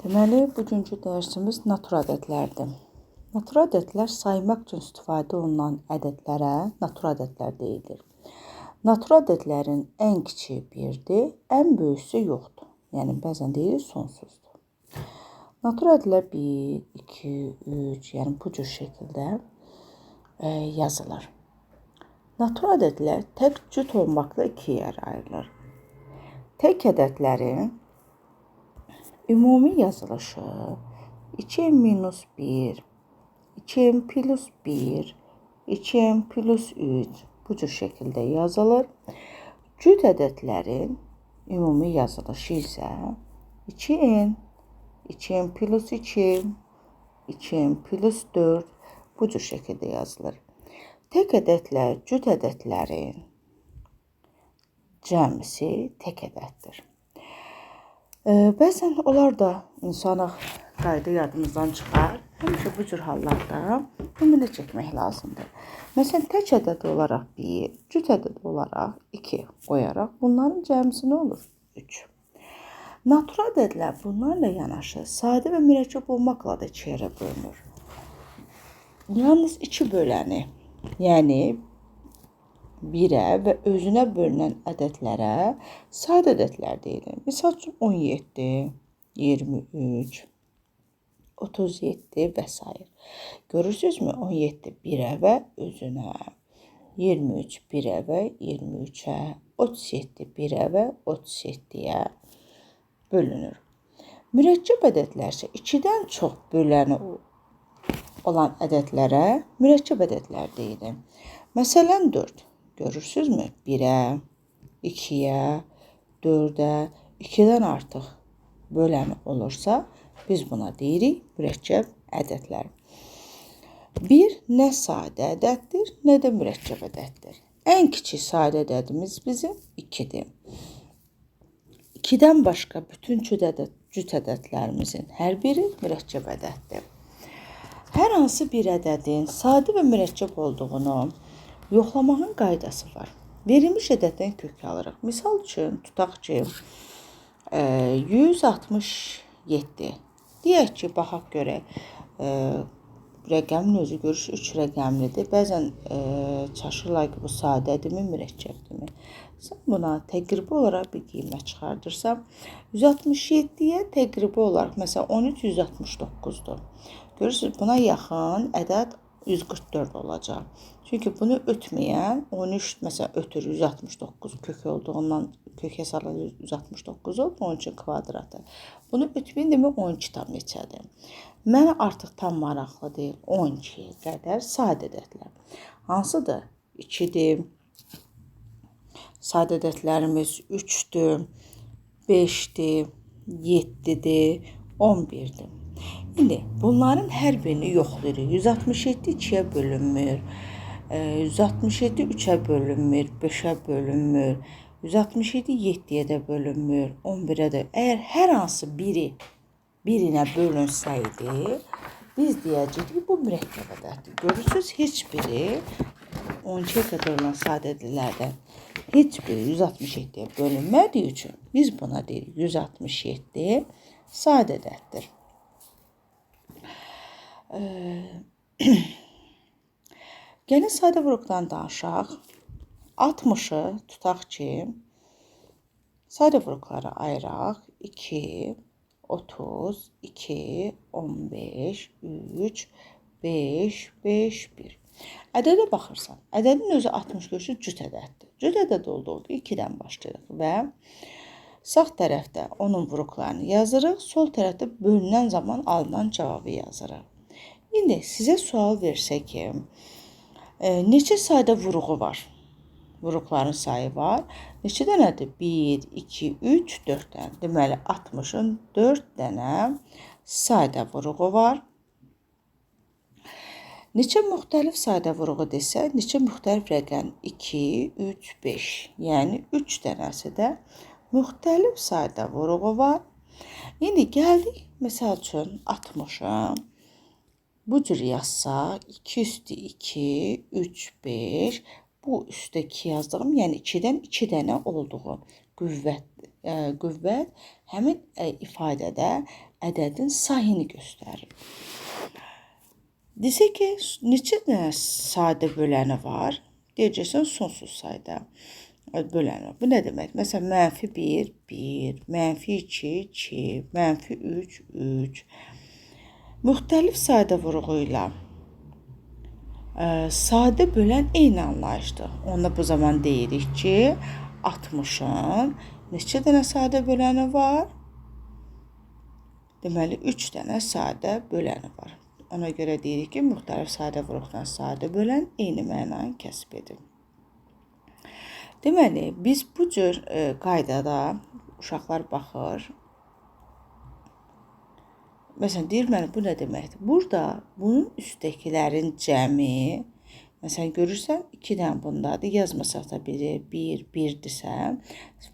Deməli, bugünkü dərsimiz natur ədədlərdir. Natur ədədlər saymaq üçün istifadə olunan ədədlərə natur ədədlər deyilir. Natur ədədlərin ən kiçiyi 1-dir, ən böyüsü yoxdur. Yəni, bəzən deyirik sonsuzdur. Natur ədədlər 1, 2, 3, yəni bu cür şəkildə yazılır. Natur ədədlər tək cüt olmaqla ikiyə ayrılır. Tək ədədlərin ümumi yazılışı 2n-1, 2n+1, 2n+3 bu cür şəkildə yazılır. Cüt ədədlərin ümumi yazılışı isə 2n, 2n+2, 2n+4 bu cür şəkildə yazılır. Tək ədədlər cüt ədədlərin cəmisi tək ədəddir. Bəzən onlar da insana qayda yadımızdan çıxar. Həmişə bu cür hallarda nümunə çəkmək lazımdır. Məsələn, tək ədəd olaraq 1, cüt ədəd olaraq 2 qoyaraq bunların cəmisi nə olur? 3. Natur ədədlər bunlarla yanaşı sadə və mürəkkəb olmaqla da iki yerə bölünür. Yalnız 2 böləni, yəni 1-ə və özünə bölünən ədədlərə sadə ədədlər deyilir. Misal üçün 17, 23, 37 və s. Görürsünüzmü? 17 1-ə və özünə, 23 1-ə və 23-ə, 37 1-ə və 37-yə bölünür. Mürəkkəb ədədlər isə 2-dən çox böləni olan ədədlərə mürəkkəb ədədlər deyilir. Məsələn, 4. Görürsünüzmü? 1-ə, 2-yə, 4-ə, 2-dən artıq böləni olursa, biz buna deyirik mürəkkəb ədədlər. 1 nə sadə ədəddir, nə də mürəkkəb ədəddir. Ən kiçik sadə ədədimiz bizim 2-dir. 2-dən başqa bütün cüt ədədlərimizin hər biri mürəkkəb ədəddir. Hər hansı bir ədədin sadə və mürəkkəb olduğunu yoxlamağın qaydası var. Verilmiş ədəddən kök alırıq. Misal üçün, tutaq ki, 167. Deyək ki, baxaq görək, rəqəmin özü görüş 3 rəqəmlidir. Bəzən çaşırlar ki, bu sadədirmi, mürəkkəbdirmi? Sən buna təqribi olaraq bir qiymət çıxardırsan, 167-yə təqribi olaraq, məsələn, 13 169-dur. Görürsünüz, buna yaxın ədəd 144 olacaq. Çünki bunu ötməyən 13, məsələn, ötür 169 kök olduğundan kök hesabı 169 olur, onun üçün kvadratı. Bunu ötməyən demək 12 tam neçədir. Mənə artıq tam maraqlı deyil, 12-yə qədər sadə ədədlər. Hansıdır? 2-dir, sadə ədədlərimiz 3-dür, 5-dir, 7-dir, 11-dir. İndi bunların hər birini yoxlayırıq. 167 2-yə bölünmür, 167 3-ə bölünmür, 5-ə bölünmür, 167 7-yə də bölünmür, 11-ə də. Əgər hər hansı biri birinə bölünsəydi, biz deyəcəyik bu mürəkkəb ədəddir. Görürsünüz, heç biri 12-yə qədər olan sadə ədədlərdən heç biri 167-yə bölünmədiyi üçün biz buna deyirik 167 sadə ədəddir. Gəlin sadə vuruqdan danışaq. 60-ı tutaq ki, sadə vuruqlara ayıraq. 2, 30, 2, 15, 3, 5, 5, 1. Ədədə baxırsan, ədədin özü 60 görüşü cüt ədəddir. Cüt ədəd oldu 2-dən başlayırıq və sağ tərəfdə onun vuruqlarını yazırıq, sol tərəfdə bölünən zaman alınan cavabı yazırıq. İndi sizə sual versə ki, neçə sayda vuruğu var? Vuruqların sayı var. Neçə dənədir? 1, 2, 3, 4 dənə. Deməli, 60-ın 4 dənə sayda vuruğu var. Neçə müxtəlif sayda vuruğu desə, neçə müxtəlif rəqəm? 2, 3, 5. Yəni, 3 dənəsi də müxtəlif sayda vuruğu var. İndi gəldik, məsəl üçün, 60-a. Bu cür yazsaq, 2 üstü 2, 3, 5, bu üstə 2 yazdığım, yəni 2-dən 2 dənə olduğu qüvvət qüvvət həmin ifadədə ədədin sayını göstərir. Desə ki, neçə dənə sadə böləni var? Deyəcəksən, sonsuz sayda böləni var. Bu nə demək? Məsələn, -1, 1, -2, 2, -3, 3. Müxtəlif sadə vurğu ilə sadə bölən eyni anlayışdır. Onda bu zaman deyirik ki, 60-ın neçə dənə sadə böləni var? Deməli, 3 dənə sadə böləni var. Ona görə deyirik ki, müxtəlif sadə vuruqdan sadə bölən eyni mənanı kəsb edir. Deməli, biz bu cür qaydada uşaqlar baxır. Məsələn, deyir mənə, bu nə deməkdir? Burada bunun üstdəkilərin cəmi, məsələn, görürsən, 2 dənə bundadır, yazmasaq da biri 1, 1-dirsə,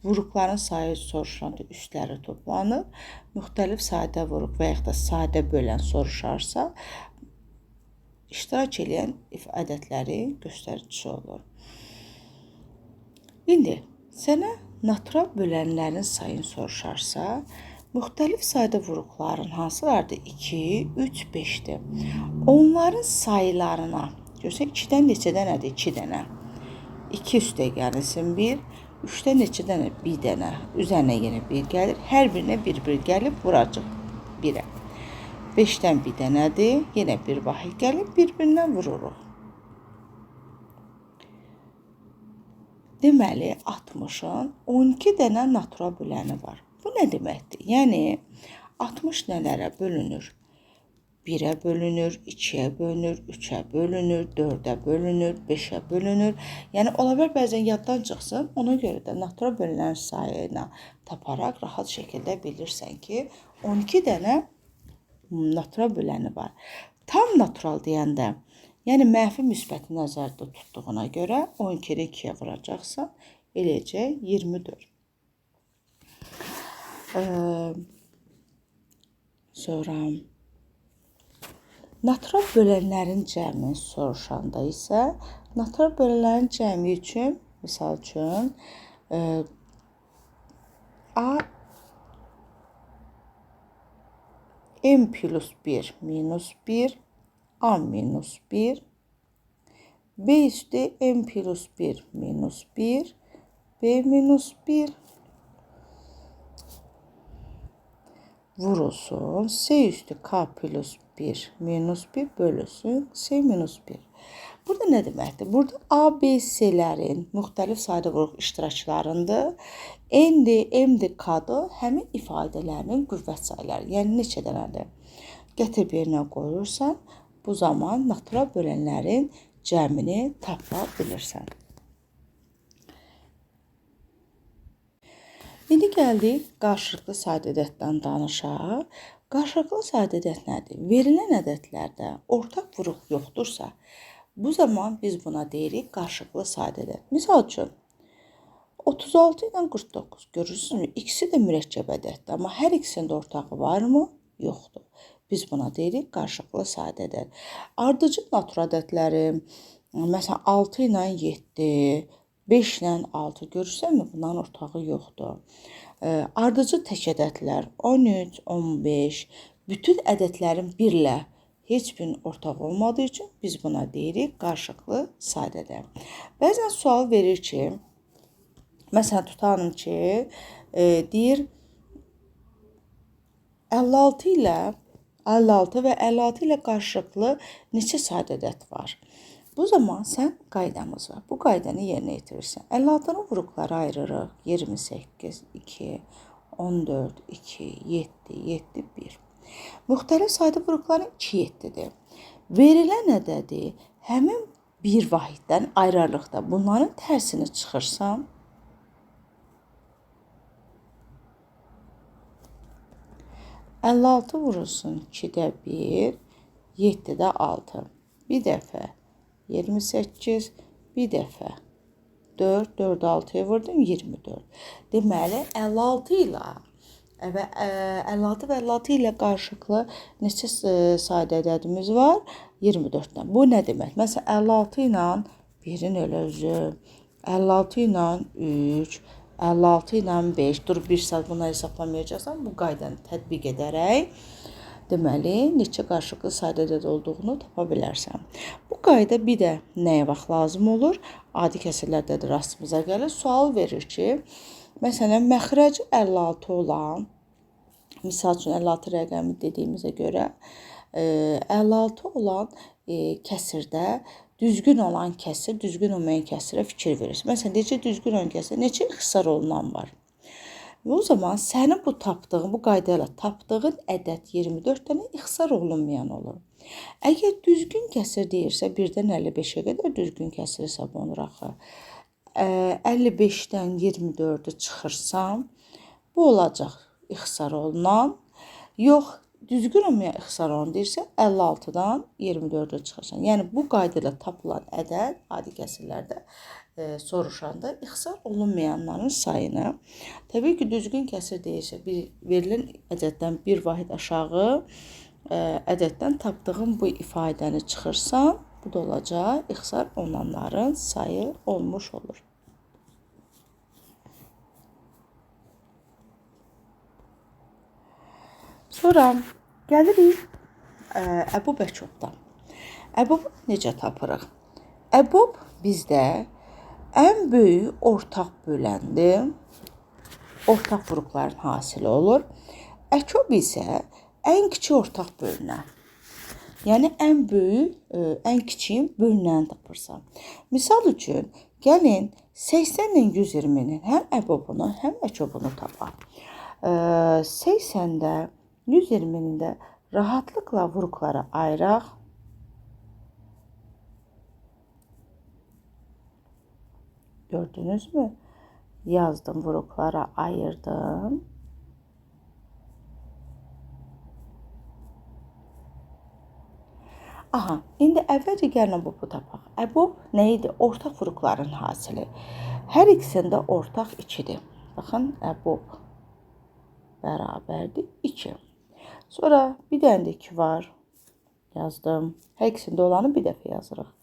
vuruqların sayı soruşulanda üstləri toplanır. Müxtəlif sadə vuruq və yaxud da sadə bölən soruşarsa, iştirak edən ədədləri göstəricisi olur. İndi sənə natural bölənlərin sayını soruşarsa, müxtəlif sadə vuruqların hansılardır? 2, 3, 5-dir. Onların saylarına, görürsən, 2-dən neçə dənədir? 2 dənə. 2 üstə gəlsin 1, 3-dən neçə dənə? 1 dənə. Üzərinə yenə 1 gəlir. Hər birinə 1-1 gəlib vuracaq 1-ə. 5-dən 1 dənədir. Yenə 1 vahid gəlib bir-birindən vururuq. Deməli, 60-ın 12 dənə natural böləni var. Bu nə deməkdir? Yəni, 60 nələrə bölünür? 1-ə bölünür, 2-ə bölünür, 3-ə bölünür, 4-ə bölünür, 5-ə bölünür. Yəni, ola bilər bəzən yaddan çıxsın. Ona görə də natural bölünən sayını taparaq rahat şəkildə bilirsən ki, 12 dənə natural böləni var. Tam natural deyəndə, yəni mənfi müsbəti nəzərdə tutduğuna görə 12-ni 2-yə vuracaqsan, eləcə 24. Sonra natural bölənlərin cəmini soruşanda isə natural bölənlərin cəmi üçün, misal üçün, m plus 1 minus 1, a minus 1, b üstü m plus 1 minus 1, b minus 1 vurulsun, s üstü k plus 1 minus 1 bölünsün, s minus 1. Burada nə deməkdir? Burada A, B, C-lərin müxtəlif sadə vuruq iştiraklarındır. N-dir, M-dir, K-dır həmin ifadələrinin qüvvət sayları. Yəni, neçə dənədir? Gətir birinə qoyursan, bu zaman natural bölənlərin cəmini tapa bilirsən. İndi gəldik, qarşılıqlı sadə ədəddən danışaq. Qarşılıqlı sadə ədəd nədir? Verilən ədədlərdə ortaq vuruq yoxdursa, bu zaman biz buna deyirik qarşılıqlı sadə ədəd. Misal üçün, 36 ilə 49 görürsünüzmü? İkisi də mürəkkəb ədəddir, amma hər ikisində ortağı varmı? Yoxdur. Biz buna deyirik qarşılıqlı sadə ədəd. Ardıcıl natural ədədləri, məsələn, 6 ilə 7, 5 ilə 6 görürsənmi? Bunların ortağı yoxdur. Ardıcıl tək ədədlər 13, 15, bütün ədədlərin 1 ilə heç birinin ortaq olmadığı üçün biz buna deyirik qarşılıqlı sadə ədəd. Bəzən sual verir ki, məsələn, tutalım ki, deyir 56 və 56 ilə qarşılıqlı neçə sadə ədəd var? Bu zaman sən qaydamız var. Bu qaydanı yerinə yetirirsən. 56-nın vuruqları ayırırıq. 28, 2, 14, 2, 7, 7, 1. Müxtəlif sadə vuruqların 2, 7-dir. Verilən ədədi həmin bir vahiddən ayırarlıqda bunların tərsini çıxırsam, 56 vurulsun 2-də 1, 7-də 6. Bir dəfə 28, bir dəfə 4, 4, 6-ya vurdum 24. Deməli, 56 və 56 ilə qarşılıqlı neçə sadə ədədimiz var? 24-dən. Bu nə demək? Məsələn, 56 ilə 1-in elə özü, 56 ilə 3, 56 ilə 5. Dur, bir saat buna hesablamayacaqsan. Bu qaydanı tətbiq edərək deməli, neçə qarşılıqlı sayda ədəd olduğunu tapa bilərsən. Bu qayda bir də nəyə vaxt lazım olur? Adi kəsrlərdə də rastımıza gəlir. Sual verir ki, məsələn, məxrəci 56 olan, misal üçün 56 rəqəmi dediyimizə görə, 56 olan kəsirdə düzgün olan kəsir, düzgün olmayan kəsirə fikir verir. Məsələn, necə düzgün olan kəsir, neçə ixtisar olunan var? Və o zaman sənin bu tapdığın, bu qayda ilə tapdığın ədəd 24 dənə ixtisar olunmayan olur. Əgər düzgün kəsir deyirsə, 1-dən 55-ə qədər düzgün kəsir hesab olunur axı. 55-dən 24-ü çıxırsam, bu olacaq ixtisar olunan. Yox, düzgün olmayan ixtisar olun deyirsə, 56-dan 24-ə çıxırsan. Yəni, bu qayda ilə tapılan ədəd, adi kəsirlərdə soruşanda ixtisar olunmayanların sayını, təbii ki, düzgün kəsir deyirsə, verilən ədəddən bir vahid aşağı ədəddən tapdığım bu ifadəni çıxırsam, bu da olacaq, ixtisar olunanların sayı olmuş olur. Sonra gəlirik əbub əçobdan. Əbubu necə tapırıq? Əbub bizdə ən böyük ortaq böləndir. Ortaq vuruqların hasili olur. Əçob isə ən kiçik ortaq bölünən. Yəni, ən böyük, ən kiçik bölünəni tapırsan. Misal üçün, gəlin 80 ilə 120-nin həm əbobunu, həm əçobunu tapaq. 80-də, 120-nin də rahatlıqla vuruqları ayıraq. Gördünüz mü? Yazdım, vuruqlara ayırdım. Aha, indi əvvəlcə gəlin əbubu tapaq. Əbub nə idi? Ortaq vuruqların hasili. Hər ikisində ortaq 2-dir. Baxın, əbub bərabərdir 2. Sonra bir dənə də 2 var. Yazdım. Hər ikisində olanı bir dəfə yazırıq.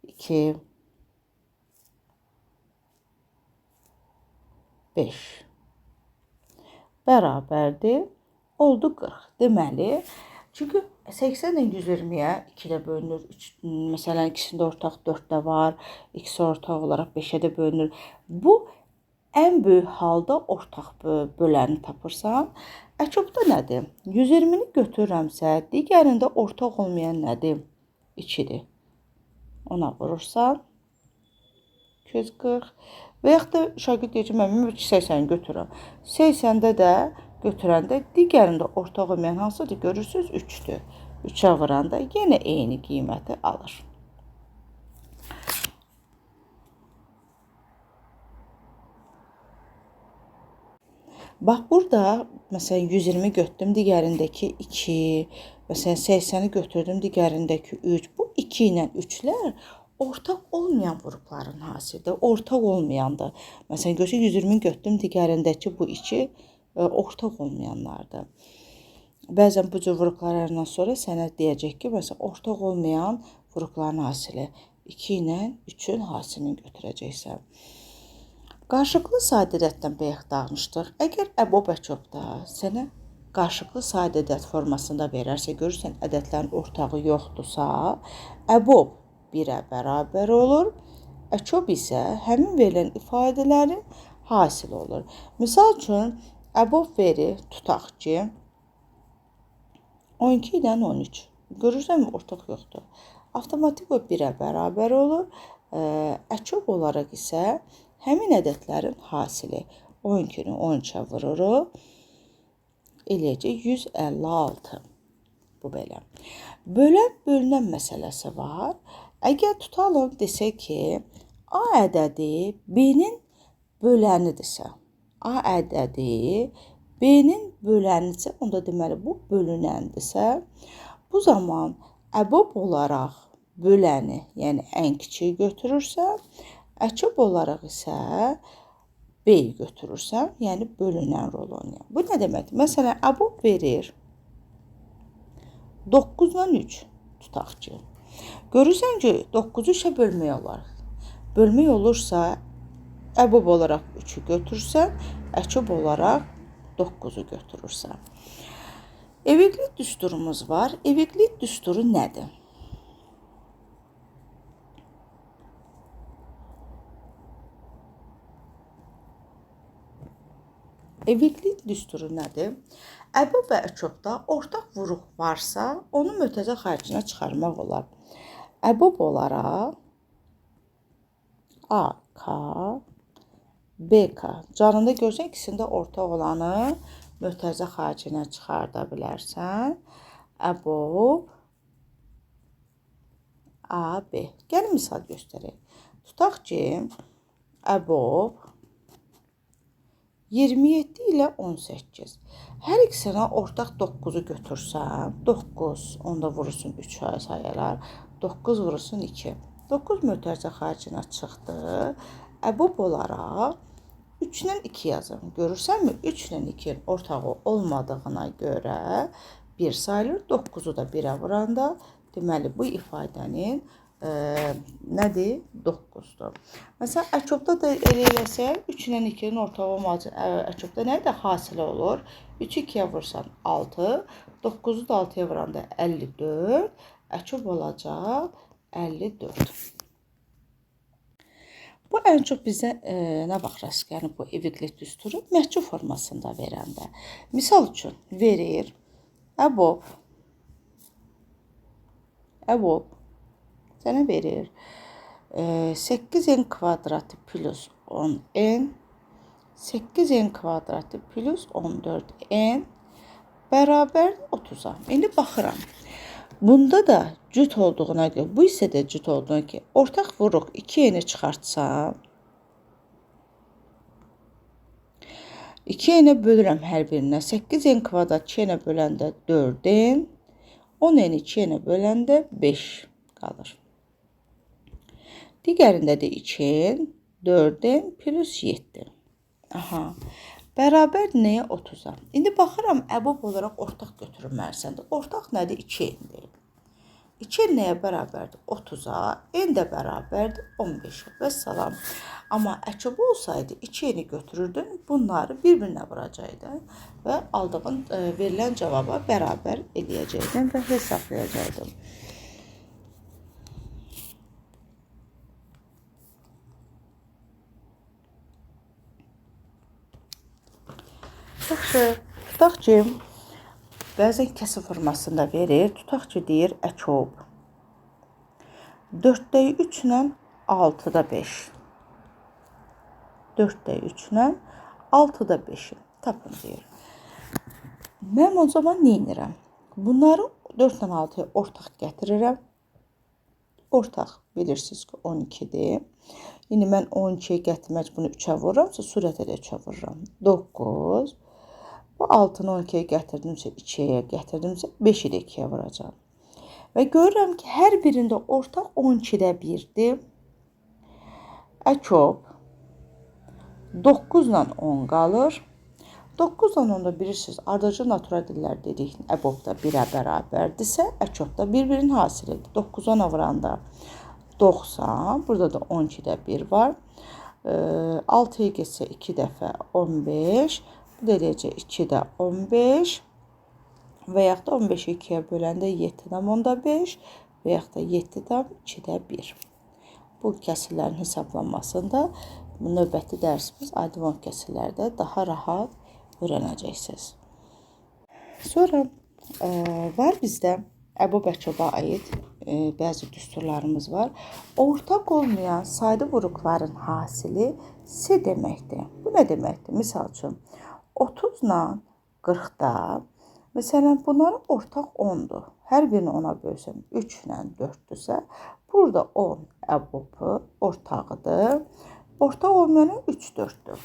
2, 5 bərabərdir. Oldu 40. Deməli, çünki 80-dən 120-yə 2-də bölünür. Məsələn, ikisində ortaq 4-də var. İkisi ortaq olaraq 5-ə də bölünür. Bu, ən böyük halda ortaq böləni tapırsan. Əçobda nədir? 120-ni götürürəmsə, digərində ortaq olmayan nədir? 2-dir. Ona vurursan 240. Və yaxud da şagird deyəcək, mən 80-ni götürürəm. 80-də də götürəndə digərində ortaq olmayan hansıdır? Görürsünüz, 3-dür. 3-ə vuranda yenə eyni qiyməti alır. Bax, burada, məsələn, 120 götürdüm, digərindəki 2, məsələn, 80-i götürdüm, digərindəki 3. Bu 2 ilə 3-lər ortaq olmayan vuruqların hasilidir. Ortaq olmayandır. Məsələn, 120 götürdüm, digərindəki bu 2 ortaq olmayanlardır. Bəzən bu cür vuruqlarından sonra sənə deyəcək ki, məsələn, ortaq olmayan vuruqların hasili 2 ilə 3-ün hasilini götürəcəksən. Qarşılıqlı sayda ədəddən bayaq danışdıq. Əgər əbub əçobda sənə qarşılıqlı sayda ədəd formasında verərsə, görürsən ədədlərin ortağı yoxdursa, əbub 1-ə bərabər olur. Əçob isə həmin verilən ifadələrin hasili olur. Misal üçün, əbub verir, tutaq ki, 12-dən 13. Görürsənmi, ortaq yoxdur. Avtomatik o 1-ə bərabər olur. Əçob olaraq isə həmin ədədlərin hasili 12-ni 13-ə vururuq. Eləyəcək 156. Bu belə. Bölən, bölünən məsələsi var. Əgər tutalım desə ki, A ədədi B-nin bölənidirsə, A ədədi B-nin bölənidirsə, onda deməli bu bölünəndirsə, bu zaman əbub olaraq böləni, yəni ən kiçiyi götürürsən, əçob olaraq isə B-yi götürürsən, yəni bölünən rol oynayır. Bu nə deməkdir? Məsələn, əbub verir 9-dan 3 tutaq ki. Görürsən ki, 9-u 3-ə bölmək olar. Bölmək olursa, əbob olaraq 3-ü götürsən, əçob olaraq 9-u götürürsən. Evqlit düsturumuz var. Evqlit düsturu nədir? Evqlit düsturu nədir? Əbob və əçobda ortaq vuruq varsa, onu mötərizə xaricinə çıxarmaq olar. Əbob olaraq A, K, B, K. Canında görsən, ikisində ortaq olanı mötərizə xaricinə çıxarda bilərsən. Əbob A, B. Gəlin misal göstərək. Tutaq ki, əbob 27 ilə 18. Hər ikisinə ortaq 9-u götürsən, 9, onda vurursun 3 sayılar, 9 vurursun 2. 9 mötərizə xaricinə çıxdı. Əbob olaraq 3-dən 2 yazın. Görürsənmi? 3-dən 2-nin ortağı olmadığına görə 1 sayılır. 9-u da 1-ə vuranda, deməli, bu ifadənin nədir? 9-dur. Məsələn, əçobda da elə eləsək, 3-dən 2-nin ortağı olmadığı əçobda nə də hasilə olur? 3-ü 2-yə vursan 6, 9-u da 6-ya vuranda 54, əçob olacaq 54. Bu ən çox bizə nə vaxt rast gəlir bu evqlit düsturu? Məhcub formasında verəndə. Misal üçün verir əbob sənə verir 8n kvadratı plus 10n 8n kvadratı plus 14n bərabər 30-a. İndi baxıram. Bunda da cüt olduğuna görə, bu isə də cüt olduğuna ki, ortaq vuruq 2n-i çıxartsam, 2n-ə bölürəm hər birinə. 8n kvadrat 2n-ə böləndə 4n, 10n-i 2n-ə böləndə 5 qalır. Digərində də 2n, 4n plus 7. Aha. Bərabər nəyə? 30-a. İndi baxıram, əbob olaraq ortaq götürülməlisəndir. Ortaq nədir? 2n-dir. 2n nəyə bərabərdir? 30-a. N də bərabərdir 15-ə. Və salam. Amma əçob olsaydı 2n-i götürürdün, bunları bir-birinə vuracaqdın və aldığın, verilən cavaba bərabər eləyəcəkdin və hesablayacaqdın. Yaxşı, tutaq ki, bəzən kəsr formasında verir. Tutaq ki, deyir əçob 4/3 ilə 6/5. 4/3 ilə 6/5-i tapın deyir. Mən o zaman nə edirəm? Bunları 4 ilə 6-ya ortaq gətirirəm. Ortaq bilirsiniz ki, 12-dir. İndi mən 12-yə gətirmək bunu 3-ə vururamsa, sürətə də 3-ə vururam. 9. Bu 6-nı 12-yə gətirdimsə, 2-yə gətirdimsə, 5-i də 2-yə vuracağım. Və görürəm ki, hər birində ortaq 12-də 1-dir. Əçob 9 ilə 10 qalır. 9 ilə 10-da bilirsiniz, ardıcıl natural dillər dedik, əbob da 1-ə bərabərdirsə, əçob da bir-birinin hasilidir. 9-a vuranda 90, burada da 12-də 1 var. 6-ya geçsə 2 dəfə 15, bu da eləyəcək 2-də 15 və yaxud da 15-i 2-yə böləndə 7/5 və yaxud da 7/2-də 1. Bu kəsirlərin hesablanmasında növbəti dərsimiz aydınlıq kəsirlərdə daha rahat öyrənəcəksiniz. Sonra var bizdə əbob əçoba aid bəzi düsturlarımız var. Ortaq olmayan sayda vuruqların hasili S deməkdir. Bu nə deməkdir? Misal üçün 30 ilə 40-da, məsələn, bunların ortaq 10-dur. Hər birini 10-a bölsəm 3 ilə 4-dürsə, burada 10 əbobu ortağıdır. Ortaq olmayanın 3-4-dür.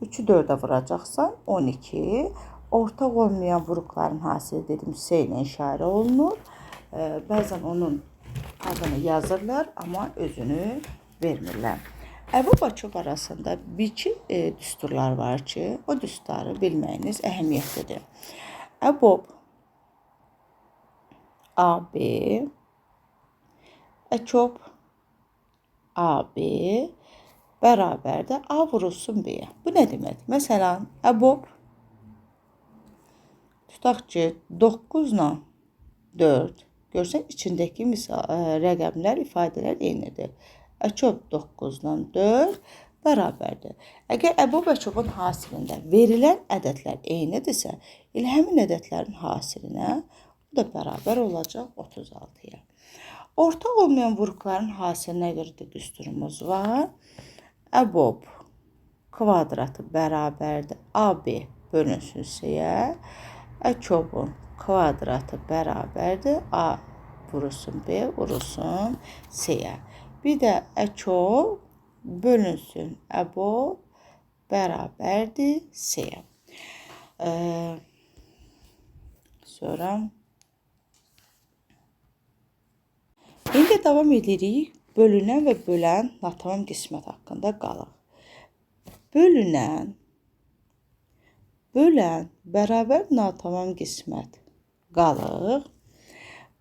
3-ü 4-ə vuracaqsan 12. Ortaq olmayan vuruqların hasili dedim S ilə işarə olunur. Bəzən onun adını yazırlar, amma özünü vermirlər. Əbob əçob arasında bir-iki düsturlar var ki, o düsturları bilməyiniz əhəmiyyətlidir. Əbob AB, əçob AB bərabərdir A vurulsun B-yə. Bu nə demək? Məsələn, əbob tutaq ki, 9 ilə 4. Görsən, içindəki rəqəmlər, ifadələr eynidir. Əçob 9 ilə 4 bərabərdir. Əgər əbob əçobun hasilində verilən ədədlər eynidirsə, elə həmin ədədlərin hasilinə bu da bərabər olacaq 36-ya. Orta olmayan vuruqların hasilinə görə də düsturumuz var. Əbob kvadratı bərabərdir AB bölünsün C-yə. Əçobun kvadratı bərabərdir A vurulsun B vurulsun C-yə. Bir də əçob bölünsün əbob bərabərdir C-yə. Sonra İndi davam edirik. Bölünən və bölən natamam qismət haqqında qalıq. Bölünən, bölən bərabər natamam qismət qalıq.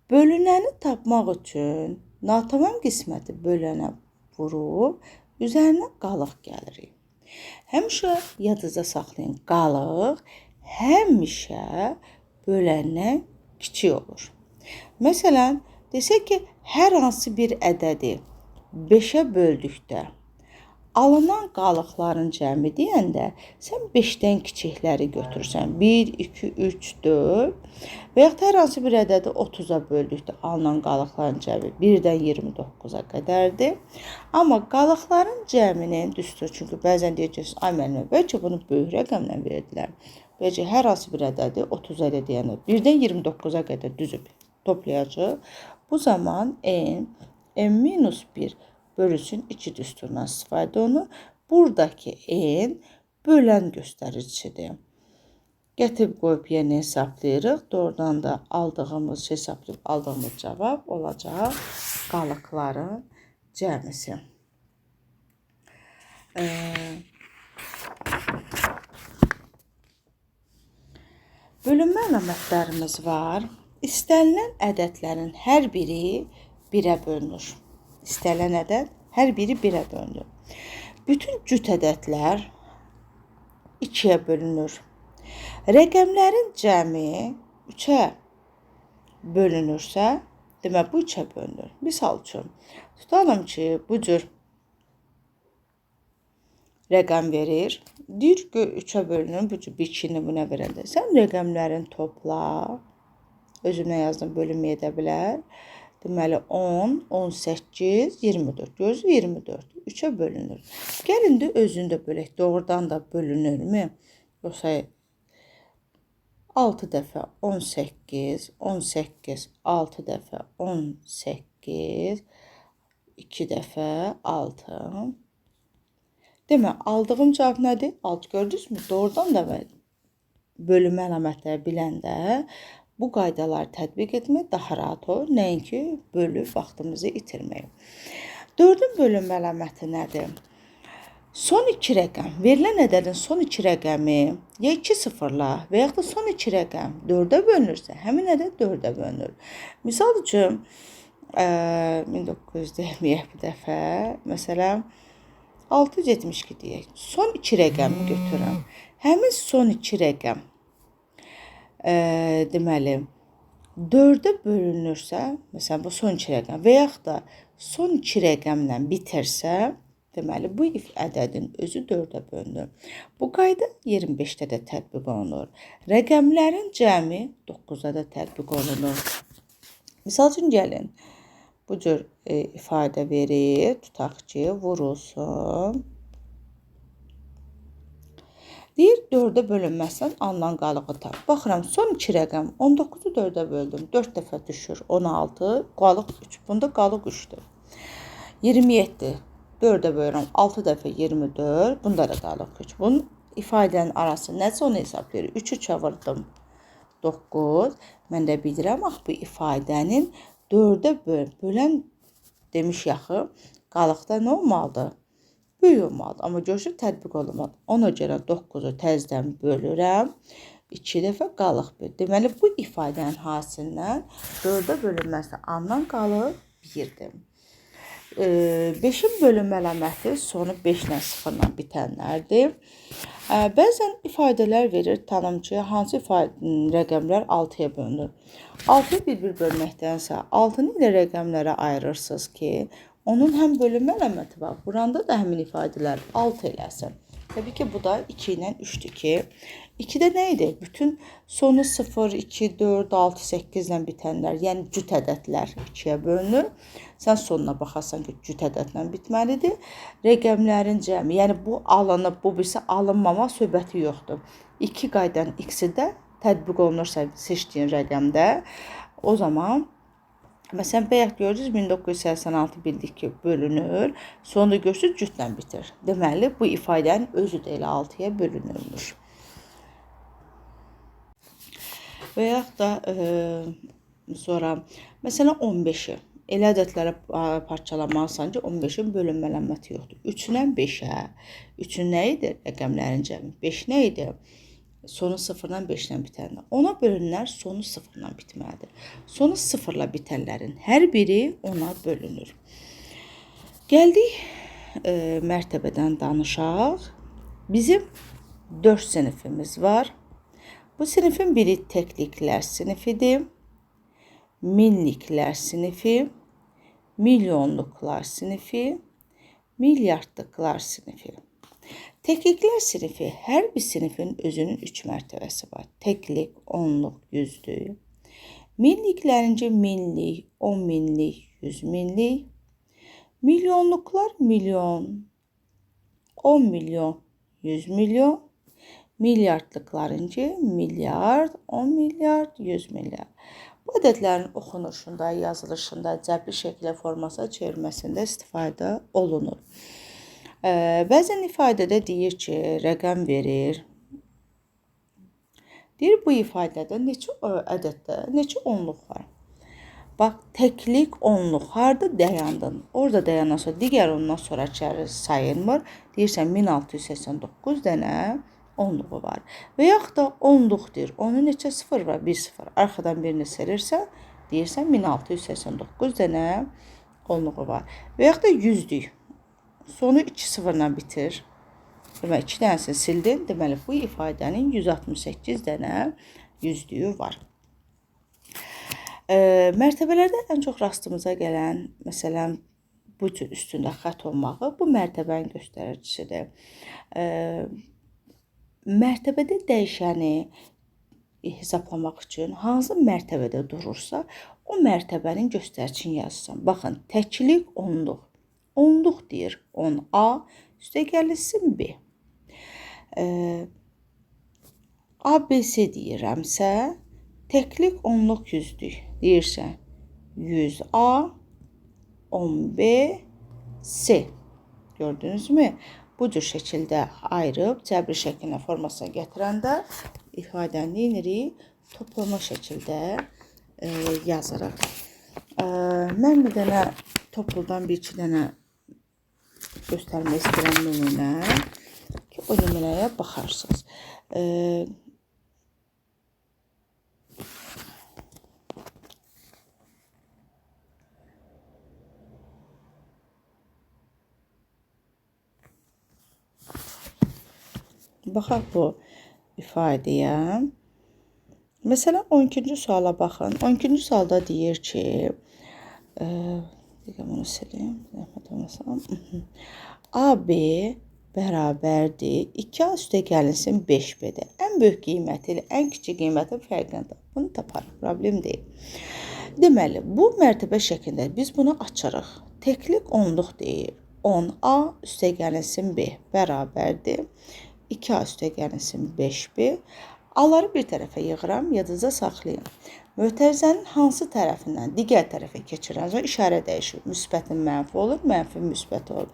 Bölünəni tapmaq üçün natamam qisməti bölənə vurub, üzərinə qalıq gəlirik. Həmişə yadınızda saxlayın, qalıq həmişə böləndən kiçik olur. Məsələn, desək ki, hər hansı bir ədədi 5-ə böldükdə alınan qalıqların cəmi deyəndə sən 5-dən kiçikləri götürürsən. 1, 2, 3, 4 və yaxud hər hansı bir ədədi 30-a böldükdə alınan qalıqların cəmi 1-dən 29-a qədərdir. Amma qalıqların cəminin düzdür. Çünki bəzən deyəcəksiniz, ay müəllimə, bəlkə bunu böyük rəqəmlə verdilər. Bəlkə hər hansı bir ədədi 30-a deyəndə 1-dən 29-a qədər düzüb toplayacaq. Bu zaman n-1 bölünsün 2 düsturundan istifadə olunur. Buradakı n bölən göstəricisidir. Gətirib qoyub yerinə hesablayırıq. Doğrudan da hesablayıb aldığımız cavab olacaq qalıqların cəmisi. Bölünmə əlamətlərimiz var. İstənilən ədədlərin hər biri 1-ə bölünür. İstənilən ədəd hər biri 1-ə bölünür. Bütün cüt ədədlər 2-yə bölünür. Rəqəmlərin cəmi 3-ə bölünürsə, demək bu 3-ə bölünür. Misal üçün, tutalım ki, bu cür rəqəm verir. Deyir ki, 3-ə bölünür, bu cür bir 2-ni buna verəndə. Sən rəqəmlərin topla, özümdən yazdım, bölünmə edə bilər. Deməli, 10, 18, 24. Gözü 24. 3-ə bölünür. Gəlin də özünü də bölək. Doğrudan da bölünürmü? Yoxsa 6 dəfə 18, 18, 6 dəfə 18, 2 dəfə 6. Demək, aldığım cavab nədir? 6 gördünüzmü? Doğrudan da bölünmə əlamətləri biləndə bu qaydaları tətbiq etmək daha rahat olur. Nəinki bölüb vaxtımızı itirmək. 4-ün bölünmə əlaməti nədir? Son 2 rəqəm, verilən ədədin son 2 rəqəmi ya 2 sıfırla və yaxud da son 2 rəqəm 4-ə bölünürsə, həmin ədəd 4-ə bölünür. Misal üçün, 1900 deməyək bir dəfə, məsələn, 672 deyək. Son 2 rəqəmi götürürəm. Həmin son 2 rəqəm deməli 4-ə bölünürsə, məsələn bu son 2 rəqəm və yaxud da son 2 rəqəmlə bitirsə, deməli bu ədədin özü 4-ə bölünür. Bu qayda 25-də də tətbiq olunur. Rəqəmlərin cəmi 9-da da tətbiq olunur. Misal üçün gəlin, bu cür ifadə verir, tutaq ki, vurulsun. Deyir, 4-ə bölünməsən alınan qalığı tap. Baxıram, son 2 rəqəm 19-u 4-ə böldüm. 4 dəfə düşür 16, qalıq 3. Bunda qalıq 3-dür. 27, 4-ə bölürəm 6 dəfə 24, bunda da qalıq 3. Bunun ifadənin arası nəsə onu hesablayır. 3-ü çevirdim 9. Mən də bilirəm, bu ifadənin 4-ə bölən demiş yaxı, qalıqda nə olmalıdır? Böyük olmalıdır. Amma görüşür tətbiq olunmalı. Ona görə 9-u təzdən bölürəm. 2 dəfə qalıq böl. Deməli, bu ifadənin hasilindən 4-ə bölünməsi alınan qalıq 1-dir. 5-in bölünmə əlaməti sonu 5 ilə 0 ilə bitənlərdir. Bəzən ifadələr verir tanım ki, hansı rəqəmlər 6-ya bölünür. 6-ya bir-bir bölməkdənsə 6-nı ilə rəqəmlərə ayırırsınız ki, onun həm bölünmə əlaməti var, buranda da həmin ifadələr 6 eləsin. Təbii ki, bu da 2 ilə 3-dür ki, 2-də nə idi? Bütün sonu 0, 2, 4, 6, 8 ilə bitənlər, yəni cüt ədədlər 2-yə bölünür. Sən sonuna baxarsan ki, cüt ədədlə bitməlidir. Rəqəmlərin cəmi, yəni bu alınıb, bu birisi alınmama söhbəti yoxdur. 2 qaydan x-i də tətbiq olunursa seçdiyin rəqəmdə, o zaman məsələn, bayaq görürüz 1986 bildik ki, bölünür, sonunda görürsünüz cütlə bitir. Deməli, bu ifadənin özü də elə 6-ya bölünürmüş. Və yaxud da sonra, məsələn, 15-i. Elə ədədlərə parçalanmalısan ki, 15-in bölünmə əlaməti yoxdur. 3-dən 5-ə. 3-ün nə idi? Rəqəmlərin cəmi. 5 nə idi? Sonu 0-dan 5-dən bitənlər. Ona bölünənlər sonu 0-dan bitməlidir. Sonu 0-la bitənlərin hər biri ona bölünür. Gəldik mərtəbədən danışaq. Bizim 4 sinifimiz var. Bu sinifin biri təkliklər sinifidir. Minliklər sinifi, milyonluqlar sinifi, milyardlıqlar sinifi. Təkliklər sinifi, hər bir sinifin özünün 3 mərtəbəsi var. Təklik, onluq, yüzlük. Minliklərinci minlik, 10 minlik, 100 minlik. Milyonluqlar milyon, 10 milyon, 100 milyon. Milyardlıqlarınca milyard, 10 milyard, 100 milyard. Bu ədədlərin oxunuşunda, yazılışında, cəbri şəklə formasına çevirməsində istifadə olunur. Bəzən ifadədə deyir ki, rəqəm verir. Deyir, bu ifadədə neçə ədəddə, neçə onluq var. Bax, təklik onluq, harada dayandın? Orada dayandan sonra, digər ondan sonra sayılmır. Deyirsən, 1689 dənə onluğu var. Və yaxud da onluq deyir. Onun neçə sıfır var? 1 sıfır. Arxadan birini serirsən, deyirsən 1689 dənə onluğu var. Və yaxud da yüzlük. Sonu 2 sıfırla bitir. Deməli, 2 dənəsini sildin. Deməli, bu ifadənin 168 dənə yüzlüyü var. Mərtəbələrdə ən çox rastımıza gələn, məsələn, bu cür üstündə xət olmağı, bu mərtəbənin göstəricisidir. Mərtəbədə dəyişəni hesablamaq üçün hansı mərtəbədə durursa, o mərtəbənin göstəricini yazırsan. Baxın, təklik onluq. Onluq deyir 10A, üstəgəlsin B. ABC deyirəmsə, təklik onluq yüzlük deyirsən 100A, 10B, C. Gördünüzmü? Bu cür şəkildə ayırıb, cəbri şəklinə formasına gətirəndə ifadəni neyinirik? Toplama şəkildə yazırıq. Mən bir dənə topludan bir-iki dənə göstərmək istəyirəm nümunə ki, o nümunəyə baxarsınız. Baxaq bu ifadəyə. Məsələn, 12-ci suala baxın. 12-ci sualda deyir ki, bunu sileyim, zəhmət olmasam. AB bərabərdir 2A üstəgəlinsin 5B-dir. Ən böyük qiyməti ilə ən kiçik qiymətin fərqini tapın. Bunu taparıq, problem deyil. Deməli, bu mərtəbə şəklində biz bunu açırıq. Təklik onluq deyir. 10A üstəgəlinsin B bərabərdir 2A üstəgəlinsin 5B. A'ları bir tərəfə yığıram, yadınıza saxlayın. Mötərizənin hansı tərəfindən digər tərəfə keçirən zaman işarə dəyişir. Müsbətin mənfi olur, mənfi müsbət olur.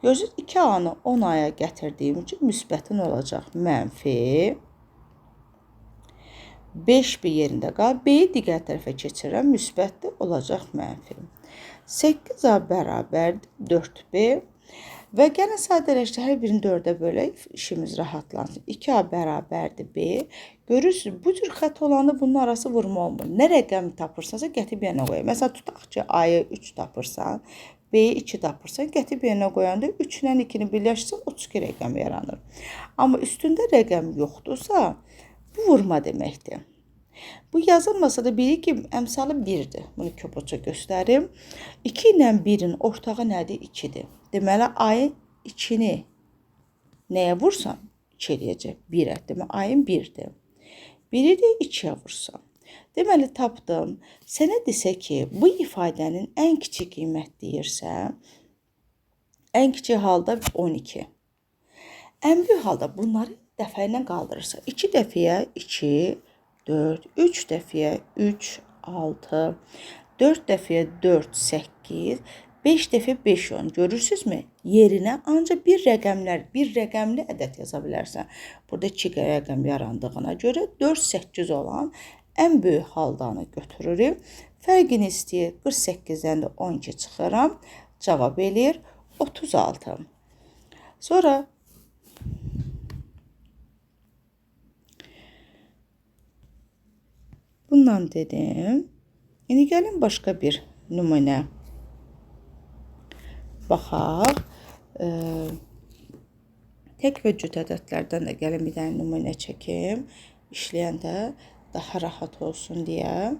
Görürsünüz, 2A-nı 10A-ya gətirdiyim üçün müsbətin olacaq mənfi. 5B yerində qal. B-yi digər tərəfə keçirəm, müsbətdir, olacaq mənfi. 8A bərabərdir 4B. Və gəlin sadələşdir, hər birini 4-ə bölək, işimiz rahatlansın. 2A bərabərdir B. Görürsünüz, bu cür xət olanda bunun arası vurma olmur. Nə rəqəmi tapırsansa, qətib yana qoyaq. Məsələn, tutaq ki, A-yı 3 tapırsan, B-yi 2 tapırsan, gətirib yerinə qoyanda 3 ilə 2-ni birləşdirsən 32 rəqəm yaranır. Amma üstündə rəqəm yoxdursa, bu vurma deməkdir. Bu yazılmasa da bilir ki, əmsalı 1-dir. Bunu köpüçə göstərim. 2 ilə 1-in ortağı nədir? 2-dir. Deməli, ayın 2-ni nəyə vursan? 2 eləyəcək. 1-ə. Deməli, ayın 1-dir. 1-i də 2-yə vursan. Deməli, tapdım. Sənə desə ki, bu ifadənin ən kiçik qiymət deyirsə, ən kiçik halda 12. Ən böyük halda bunları dəfə ilə qaldırırsa, 2 dəfəyə 2, 4, 3 dəfəyə 3, 6, 4 dəfəyə 4, 8, 5 dəfə 5, 10. Görürsünüzmü? Yerinə ancaq bir rəqəmli ədəd yaza bilərsən. Burada 2 rəqəm yarandığına görə 4, 8 olan ən böyük haldanı götürürük. Fərqini istəyir. 48-dən də 12 çıxıram. Cavab eləyir 36. Sonra bundan dedim. İndi gəlin başqa bir nümunə baxaq. Tək və cüt ədədlərdən də gəlin bir dənə nümunə çəkim. İşləyəndə daha rahat olsun deyə.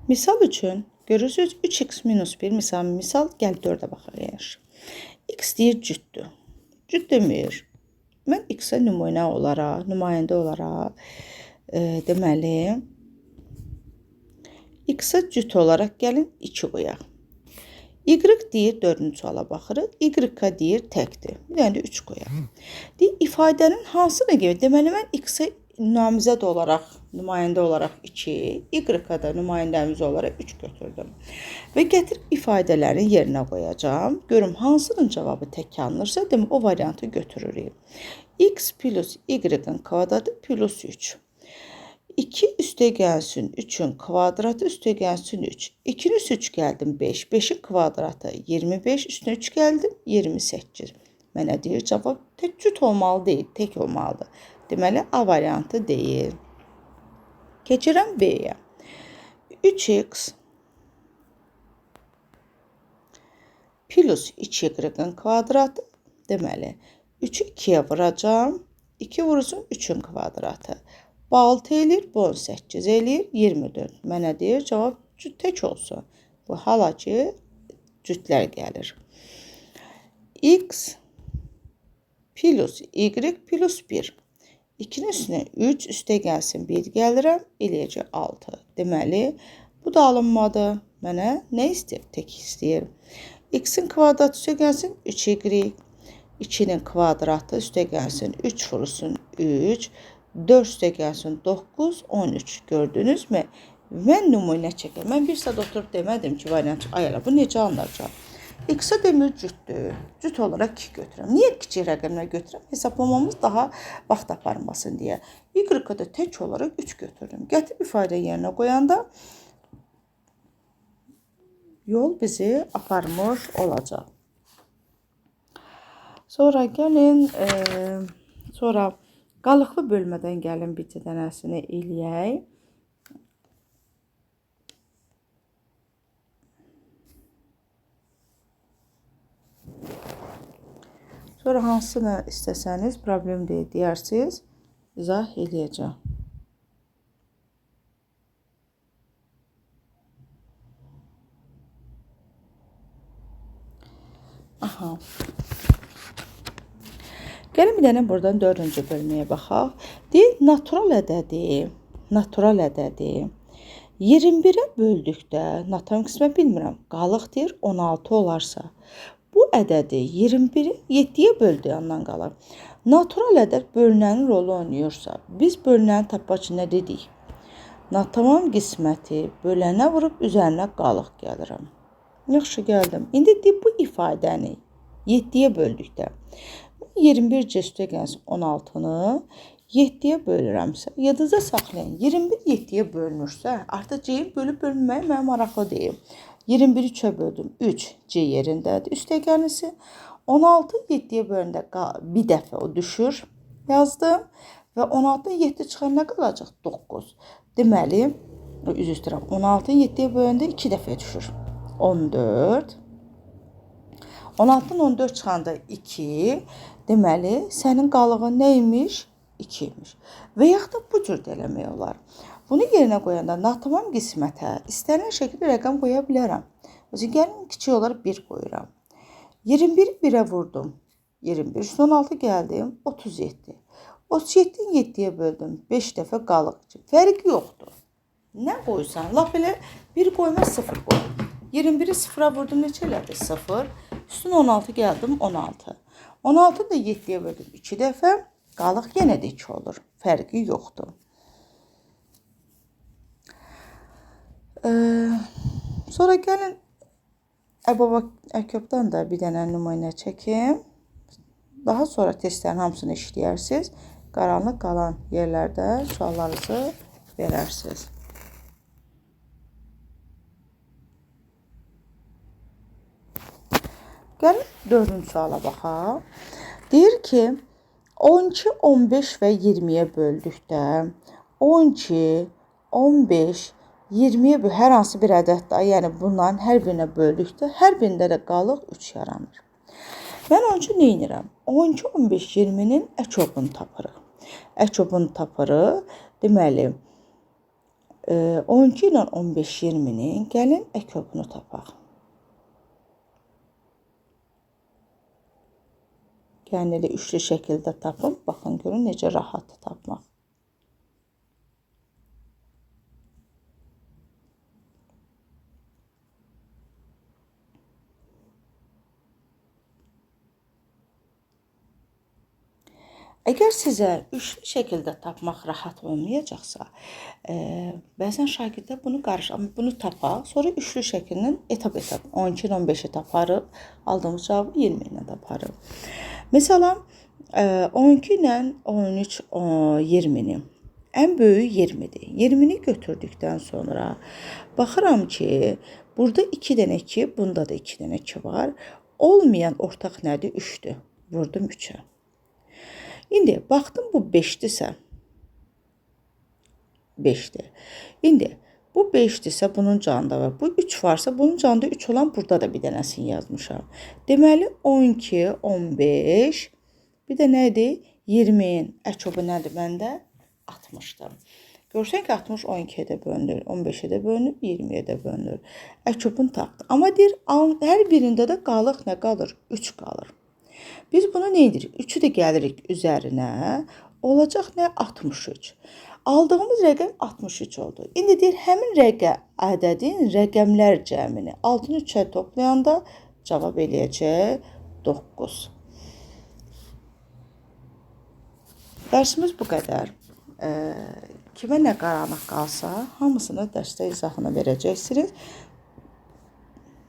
Misal üçün görürsünüz 3x minus 1 misal gəl 4-ə baxaq. X deyir cütdür. Cüt demir. Mən x-ə nümayəndə olaraq deməli x-ə cüt olaraq gəlin 2 qoyaq. Y deyir 4-cü suala baxırıq. Y-ə deyir təkdir. Bir dənə də 3 qoyaq. Deyir ifadənin hansına görə? Deməli mən x-ə namizəd olaraq, nümayəndə olaraq 2, y-ə da nümayəndəmiz olaraq 3 götürdüm. Və gətirib ifadələrin yerinə qoyacağım. Görüm hansının cavabı tək alınırsa, demək o variantı götürürük. X plus y-in kvadratı plus 3. 2 üstə gəlsin 3-ün kvadratı üstə gəlsin 3. 2-nin üstə 3 gəldim 5. 5-in kvadratı 25. Üstünə 3 gəldim 28. Mənə deyir cavab tək cüt olmalı deyil, tək olmalıdır. Deməli, A variantı deyil. Keçirəm B-yə. 3x plus 2y-in kvadratı. Deməli, 3-ü 2-yə vuracam. 2 vurursun 3-ün kvadratı. Bu 6 eləyir, bu 18 eləyir, 24. Mənə deyir, cavab cüt tək olsun. Bu hala ki, cütlər gəlir. X plus y plus 1. 2-nin üstünə 3, üstə gəlsin 1 gəlirəm, eləyəcək 6. Deməli, bu da alınmadı. Mənə nə istəyir? Tək istəyir. X-in kvadratı üstə gəlsin 3y. 2-nin kvadratı üstə gəlsin 3 vurulsun 3. 4 üstə gəlsin 9, 13. Gördünüzmü? Mən nümunə çəkəm. Mən bir saat oturub demədim ki, variant ayala, bu necə anlayacaq? X-ə demir cütdür. Cüt olaraq 2 götürəm. Niyə kiçik rəqəmlər götürəm? Hesablamamız daha vaxt aparmasın deyə. Y-ə da tək olaraq 3 götürdüm. Gətirib ifadə yerinə qoyanda yol bizi aparmış olacaq. Sonra gəlin, qalıqlı bölmədən gəlin bir dənəsini eləyək. Sonra hansını istəsəniz, problem deyil deyərsiniz, izah eləyəcəm. Aha. Gəlin bir dənə buradan 4-cü bölməyə baxaq. Deyil, natural ədədi 21-ə böldükdə, natural qismə bilmirəm, qalıq deyir 16 olarsa, bu ədədi 21-i 7-yə böldüyü yandan qalır. Natural ədəd bölünənin rolu oynayırsa, biz bölünəni tapmaq üçün nə dedik? Tamam qisməti bölənə vurub üzərinə qalıq gəlirəm. Yaxşı gəldim. İndi bu ifadəni 7-yə böldükdə 21 üstə gəlsin 16-nı 7-yə bölürəmsə, yadınızda saxlayın. 21 7-yə bölünürsə, artıq C-yin bölüb bölünməyi mənə maraqlı deyil. 21-i 3-ə böldüm. 3 C yerindədir. Üstəgəlisi 16 7-yə bölündə bir dəfə o düşür. Yazdım. Və 16-dan 7 çıxan nə qalacaq? 9. Deməli, üzr istəyirəm. 16-dan 7-yə böləndə 2 dəfə düşür. 14. 16-dan 14 çıxanda 2. Deməli, sənin qalığın nə imiş? 2 imiş. Və yaxud da bu cür də eləmək olar. Bunu yerinə qoyanda natamam qismətə istənilən şəkildə rəqəm qoya bilərəm. Məsələn, gəlin kiçik olaraq 1 qoyuram. 21-i 1-ə vurdum. 21. Üstün 16 gəldim. 37. 37-ni 7-yə böldüm. 5 dəfə qalıq. Fərqi yoxdur. Nə qoysan? Lap elə 1 qoyma 0 qoy. 21-i 0-a vurdum. Neçə elədi? 0. Üstün 16 gəldim. 16. 16 da 7-yə böldüm. 2 dəfə. Qalıq yenə də 2 olur. Fərqi yoxdur. Sonra gəlin əbaba əkobdan da bir dənə nümunə çəkim. Daha sonra testlərin hamısını işləyərsiniz. Qaranlıq qalan yerlərdə suallarınızı verərsiniz. Gəlin 4-cü suala baxaq. Deyir ki, 12, 15 və 20-yə böldükdə 12, 15, 20-yə hər hansı bir ədəddə, yəni bunların hər birinə böldükdə hər birində də qalıq 3 yaranır. Mən onun üçün nə edirəm? 12, 15, 20-nin əkobunu tapırıq. Əkobunu tapırıq. Deməli, 12 ilə 15, 20-nin gəlin əkobunu tapaq. Yəni elə üçlü şəkildə tapın. Baxın, görün necə rahatdır tapmaq. Əgər sizə üçlü şəkildə tapmaq rahat olmayacaqsa, bəzən şagirdlər bunu bunu tapaq, sonra üçlü şəkillə etap-etap 12 ilə 15-i taparıq, aldığımız cavabı 20 ilə taparıq. Mesela 12 ilə 13, 20'ni. En böyüğü 20'dir. 20'ni götürdükten sonra baxıram ki, burada 2 dənə 2, bunda da 2 dənə 2 var. Olmayan ortaq nədir? 3'dür. Vurdum 3'ə. İndi baxdım bu 5'dirsə 5'dir. İndi bu 5'dirsə bunun canında var. Bu 3 varsa bunun canında 3 olan burada da bir dənəsini yazmışam. Deməli 12, 15, bir də nədir? 20'nin əkobu nədir məndə? 60'dır. Görsən ki 60 12'ye də bölünür, 15'e də bölünür, 20'ye də bölünür. Əkobunu tapdı. Amma deyir hər birində də qalıq nə qalır? 3 qalır. Biz bunu nə edirik? 3'ü də gəlirik üzərinə. Olacaq nə? 63. Aldığımız rəqəm 63 oldu. İndi deyir, həmin ədədin rəqəmlər cəmini 6-nı 3-ə toplayanda cavab eləyəcək 9. Dərsimiz bu qədər. Kimə nə qaranlıq qalsa, hamısını dərsdə izahını verəcəksiniz.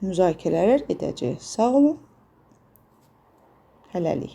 Müzakirələr edəcək. Sağ olun. Hələlik.